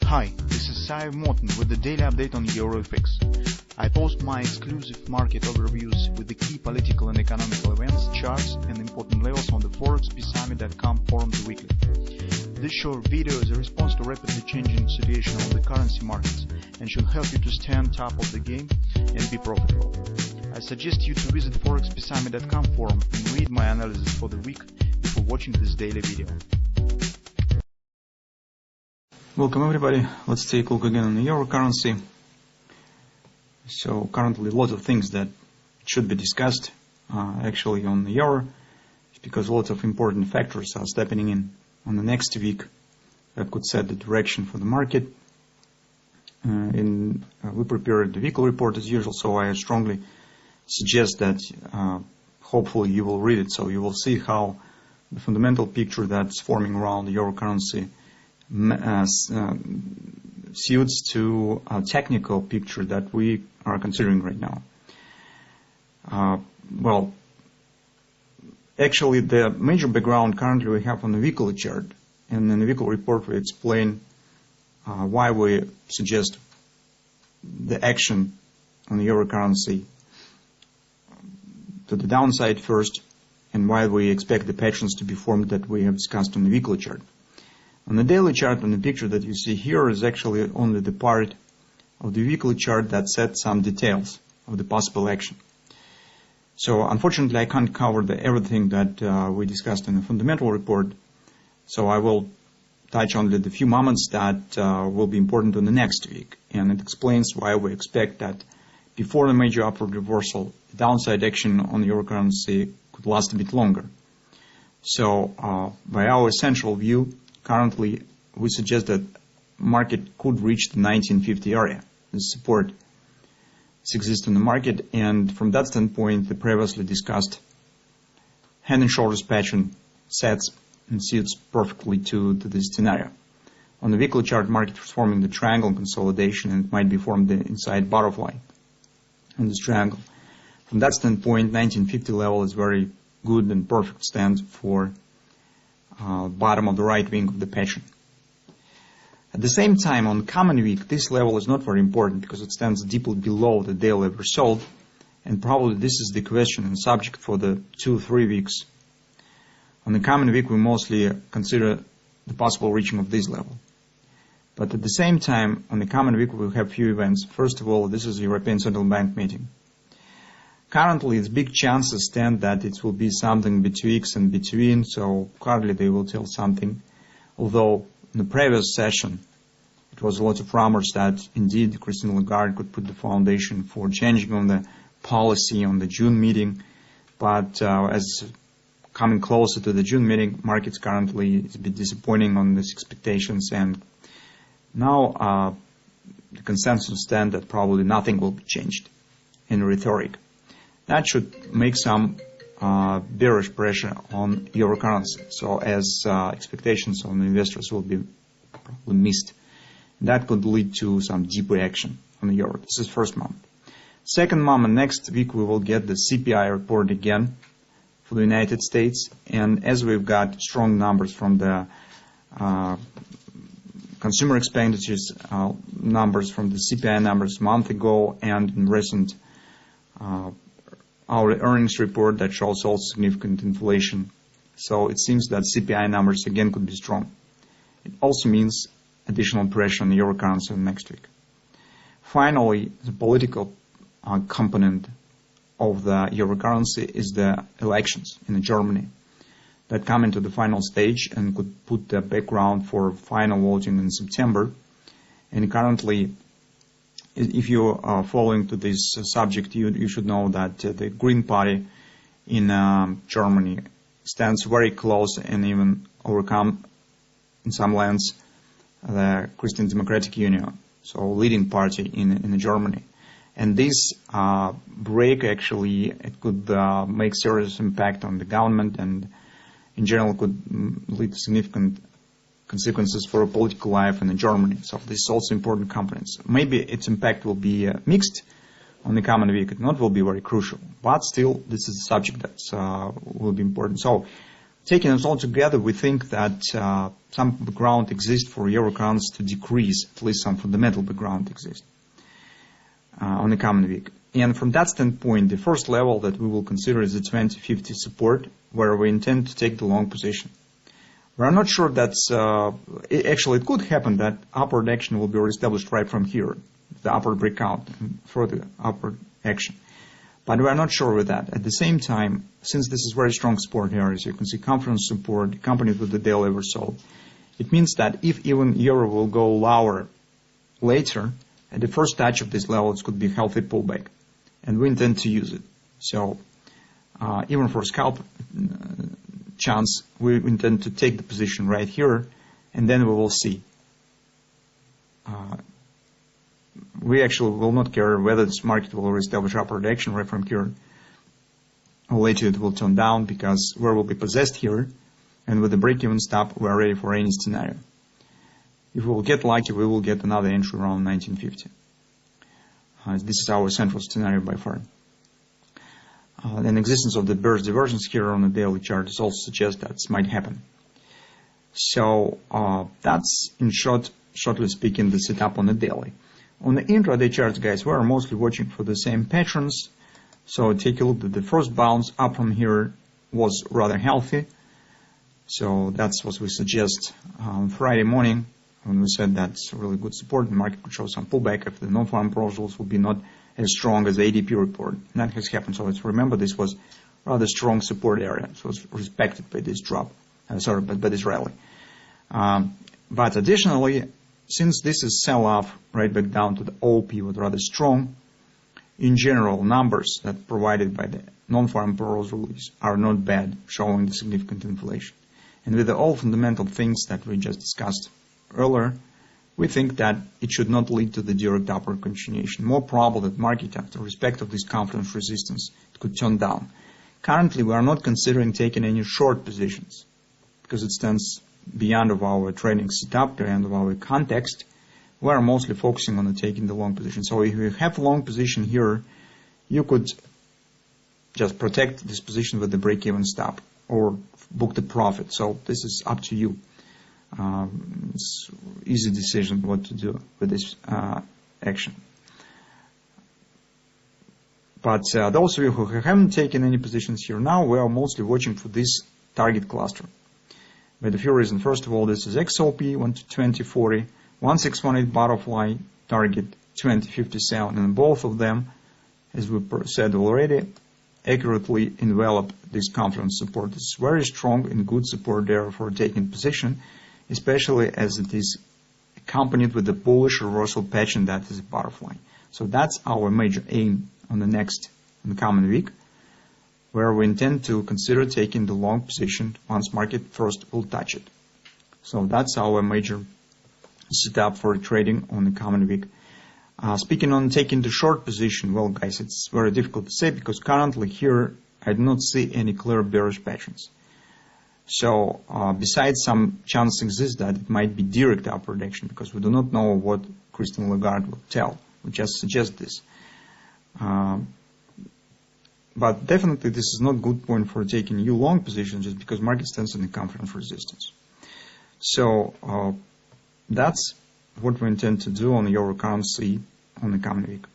Hi, this is Sive Morten with the daily update on EuroFX. I post my exclusive market overviews with the key political and economical events, charts and important levels on the ForexPeaceArmy.com forums weekly. This short video is a response to rapidly changing situation on the currency markets and should help you to stay on top of the game and be profitable. I suggest you to visit ForexPeaceArmy.com forum and read my analysis for the week before watching this daily video. Welcome everybody. Let's take a look again on the euro currency. So currently lots of things that should be discussed actually on the euro, because lots of important factors are stepping in on the next week that could set the direction for the market. We prepared the weekly report as usual, so I strongly suggest that hopefully you will read it, so you will see how the fundamental picture that's forming around the euro currency suits to a technical picture that we are considering right now. Well, actually the major background currently we have on the weekly chart, and in the weekly report we explain why we suggest the action on the euro currency to the downside first, and why we expect the patterns to be formed that we have discussed on the weekly chart. On the daily chart, on the picture that you see here, is actually only the part of the weekly chart that sets some details of the possible action. So unfortunately I can't cover everything that we discussed in the fundamental report, so I will touch only the few moments that will be important in the next week, and it explains why we expect that before the major upward reversal, the downside action on the euro currency could last a bit longer. So by our essential view, currently, we suggest that market could reach the 1950 area. The support exists in the market, and from that standpoint, the previously discussed head and shoulders pattern sets and suits perfectly to this scenario. On the weekly chart, market is forming the triangle consolidation, and it might be formed inside butterfly in this triangle. From that standpoint, 1950 level is very good and perfect stand for bottom of the right wing of the pattern. At the same time, on common week, this level is not very important because it stands deeply below the daily result, and probably this is the question and subject for the 2-3 weeks. On the common week, we mostly consider the possible reaching of this level. But at the same time, on the common week, we have few events. First of all, this is the European Central Bank meeting. Currently, it's big chances stand that it will be something betwixt and between, so hardly they will tell something. Although in the previous session, it was a lot of rumors that indeed Christine Lagarde could put the foundation for changing on the policy on the June meeting. But as coming closer to the June meeting, markets currently is a bit disappointing on these expectations, and now the consensus stand that probably nothing will be changed in rhetoric. That should make some bearish pressure on euro currency, so as expectations on the investors will be probably missed. That could lead to some deeper action on the euro. This is first moment. Second moment, next week we will get the CPI report again for the United States, and as we've got strong numbers from the consumer expenditures numbers from the CPI numbers a month ago, and in recent our earnings report that shows also significant inflation. So it seems that CPI numbers again could be strong. It also means additional pressure on the euro currency next week. Finally, the political component of the euro currency is the elections in Germany that come into the final stage and could put the background for final voting in September. And currently, if you are following to this subject, you should know that the Green Party in Germany stands very close and even overcome in some lands the Christian Democratic Union, so leading party in Germany. And this break actually it could make serious impact on the government, and in general could lead to significant consequences for political life in Germany. So this is also important components. Maybe its impact will be mixed on the common week. It not will be very crucial, but still this is a subject that will be important. So taking it all together, we think that some background exists for euro currency to decrease, at least some fundamental background exists on the coming week. And from that standpoint, the first level that we will consider is the 2050 support, where we intend to take the long position. We're not sure that's, actually it could happen that upward action will be reestablished right from here, the upward breakout, further upward action. But we're not sure with that. At the same time, since this is very strong support areas, you can see confidence support accompanied with the daily oversold. It means that if even euro will go lower later, at the first touch of this level, it could be a healthy pullback. And we intend to use it. So even for scalp chance, we intend to take the position right here, and then we will see. We actually will not care whether this market will reestablish upward action right from here, or later it will turn down, because we will be possessed here, and with the break-even stop, we are ready for any scenario. If we will get lucky, we will get another entry around 1950. This is our central scenario by far. The existence of the bearish divergence here on the daily chart also suggests that this might happen. So that's, in shortly speaking, the setup on the daily. On the intraday charts, guys, we are mostly watching for the same patterns. So take a look at the first bounce up from here was rather healthy. So that's what we suggest on Friday morning, when we said that's really good support. The market could show some pullback if the non-farm proposals will be not as strong as the ADP report. And that has happened. So let's remember this was rather strong support area. So it's respected by this drop. By this rally. But additionally, since this is sell-off right back down to the OP was rather strong, in general, numbers that provided by the non-farm payrolls release are not bad, showing the significant inflation. And with all fundamental things that we just discussed earlier, we think that it should not lead to the direct upward continuation. More probable that market, after respect of this confidence resistance, it could turn down. Currently, we are not considering taking any short positions because it stands beyond of our trading setup, beyond of our context. We are mostly focusing on taking the long position. So if you have a long position here, you could just protect this position with the break-even stop or book the profit. So this is up to you. It's easy decision what to do with this action. But those of you who haven't taken any positions here now, we are mostly watching for this target cluster. With a few reasons. First of all, this is XOP 1 to 2040, 1618 butterfly target 2057, and both of them, as we said already, accurately envelop this confidence support. This is very strong and good support there for taking position, especially as it is accompanied with the bullish reversal pattern that is a butterfly. So that's our major aim on the coming week, where we intend to consider taking the long position once market first will touch it. So that's our major setup for trading on the coming week. Speaking on taking the short position, well, guys, it's very difficult to say because currently here I do not see any clear bearish patterns. So besides some chance exists that it might be direct upward action because we do not know what Christine Lagarde will tell. We just suggest this. But definitely this is not a good point for taking new long positions just because market stands in the confidence resistance. So that's what we intend to do on the euro currency on the coming week.